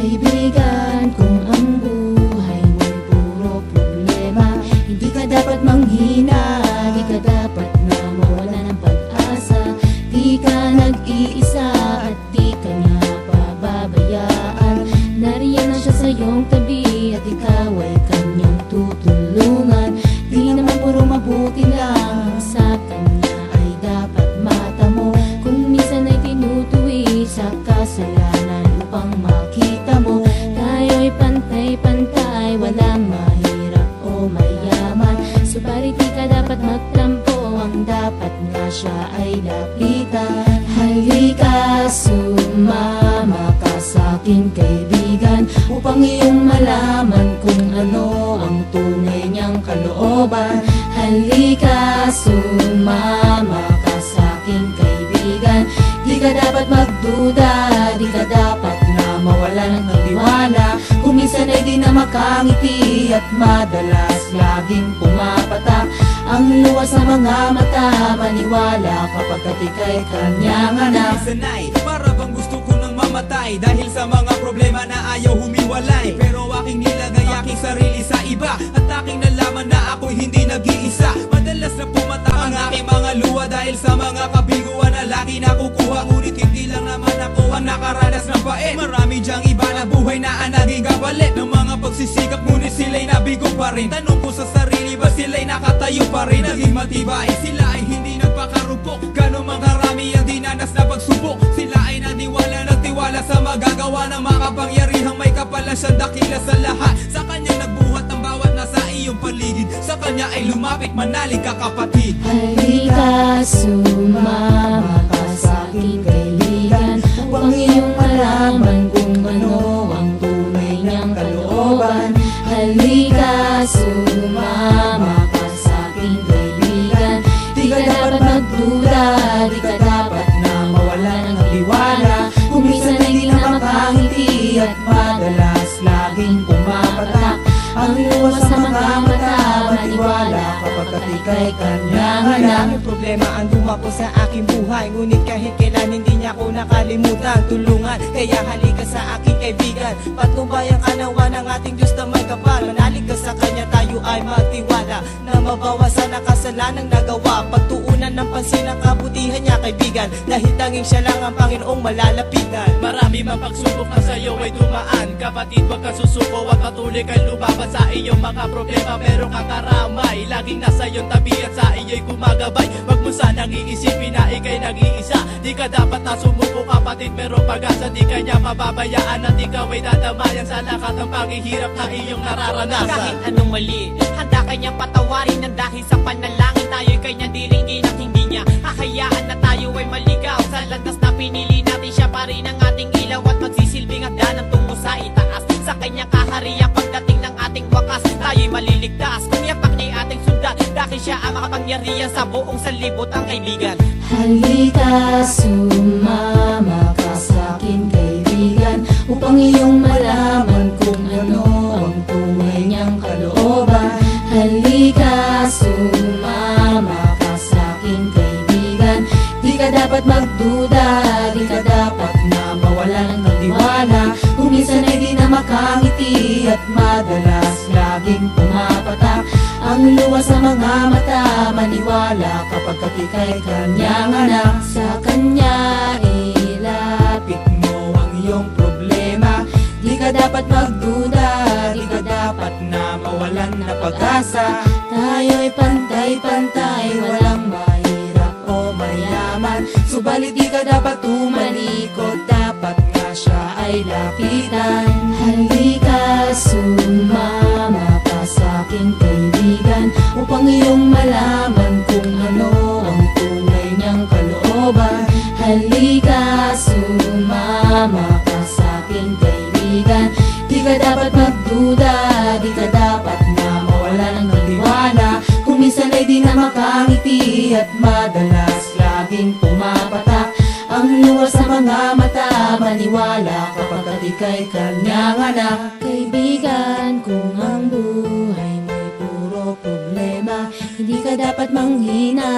Kaibigan, kung ang buhay mo'y puro problema, hindi ka dapat manghina, di ka dapat na mawala ng pag-asa. Di ka nag-iisa at di ka niya pababayaan. Nariyan na siya sa iyong tabi at ikaw ay kanyang tutulungan. Di naman puro mabuti lang, sa kanya ay dapat mata mo. Kung minsan ay tinutuwi sa kasalanan upang makita mo, tayo'y pantay-pantay, walang mahirap o mayaman. Subalit di ka dapat magtampo, ang dapat nga siya ay lapitan. Halika, sumama ka sa'king kaibigan, upang iyong malaman kung ano ang tunay niyang kalooban. Halika, sumama ka sa'king kaibigan, di ka dapat magduda, di ka dapat na mawala ng tiwala. Kung minsan ay di na makangiti at madalas laging pumapatak ang luha sa mga mata, maniwala kapag ika'y kanyang anak. Sanay, para bang gusto ko nang mamatay dahil sa mga problema na ayaw humiwalay. Pero aking nilagay aking sarili sa iba at aking nalaman na ako'y hindi nag-iisa. Madalas na pumata ang aking mga luha dahil sa mga kabiguan na lagi nakukuha. Ngunit hindi lang naman ako ang nakaranas ng pait. Marami dyang iba na buhay na naging kapalit ng mga pagsisikap, ngunit sila'y nabigo pa rin. Tanong ko sa sarili, ba sila'y nakatayo pa rin? Naging matibay, sila ay hindi nagpakarupok. Gano'n mang karami ang dinanas na pagsubok. Sila ay naniwala, nagtiwala sa magagawa ng makapangyarihang may kapalasyan, dakila sa lahat. Sa kanya nagbuhat ang bawat nasa iyong paligid. Sa kanya ay lumapit, manalig ka kapatid. Halika, sumama ka sa'king kaibigan, upang iyong malaman kung ano ang tunay niyang kalooban. Halika, sumama ka sa'king kaibigan, di ka dapat magduda, di ka dapat na mawala ng tiwala. Kung minsan ay di na makangiti at madalas laging pumapatak ang luha sa mga mata, maniwala kapag ika'y kanyang anak. Maraming problema ang dumapo sa aking buhay, ngunit kahit kailan hindi niya ako nakalimutan tulungan. Kaya halika sa aking kaibigan, patnubayan ka nawa ng ating Diyos na may kapal. Manalig ka sa kanya, tayo ay magtiwala na mabawasan ang kasalanang nagawa. Pagtuunan ng pansin ang kabutihan niya kaibigan, dahil tanging siya lang ang Panginoong malalapitan. Marami mang pagsubok na sa'yo ay dumaan. Kapatid, wag ka susuko at patuloy kang lumaban sa iyong mga problema. Meron kang karamay, laging nasa iyong tabi at sa iyo'y gumagabay. Wag mo sanang iisipin na ika'y nag-iisa. Di ka dapat na sumuko kapatid, merong pag-asa. Di ka niya mababayaan at ikaw ay dadamayan sa lakat ng paghihirap na iyong nararanasan. Kahit anong mali, handa kanyang patawarin ng dahil sa panalangin. Tayo'y kanyang diringgin at hindi niya hahayaan na tayo ay maligaw. Sa landas na pinili natin, siya pa rin ang ating ilaw at magsisilbing hagdanan tungo sa itaas. Sa kanyang kahariang pagdating ng ating wakas, tayo'y maliligtas kung yapak niya'y ating sundan, dahil siya ang makapangyarihan sa buong sanlibot ang kaibigan. Halika, sumama ka sa'kin kaibigan, upang iyong malaman kung ano ang tunay niyang kalooban. Halika, sumama ka sa'kin kaibigan, di ka dapat magduda, di ka dapat na mawala ng tiwala. Kung minsan ay di na makangiti at madalas laging pumapatak ang luha sa mga mata, maniwala kapag ika'y kanyang anak. Sa kanya ilapit mo ang iyong problema, di ka dapat magduda, di ka dapat na mawalan na pag-asa. Tayo'y pantay-pantay, walang mahirap o mayaman. Subalit di ka dapat tumalikod, dapat nga siya ay lapitan. Halika, sumama ka sa'king kaibigan, upang iyong malaman kung ano ang tunay niyang kalooban. Halika, sumama ka sa'king kaibigan, di ka dapat magduda, di ka dapat na mawala ng tiwala. Kung minsan ay di na makangiti at madalas laging pumapatak ang luha sa mga mata, maniwala kapag ika'y kanyang anak. Kaibigan, kung ang buhay mo'y puro problema, hindi ka dapat manghina,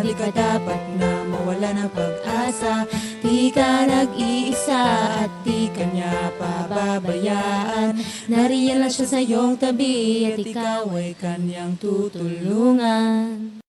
di ka dapat na mawala ng pag-asa. Di ka nag-iisa at di ka niya pababayaan. pababayaan. Nariyan lang siya sa iyong tabi at ikaw ay kanyang tutulungan.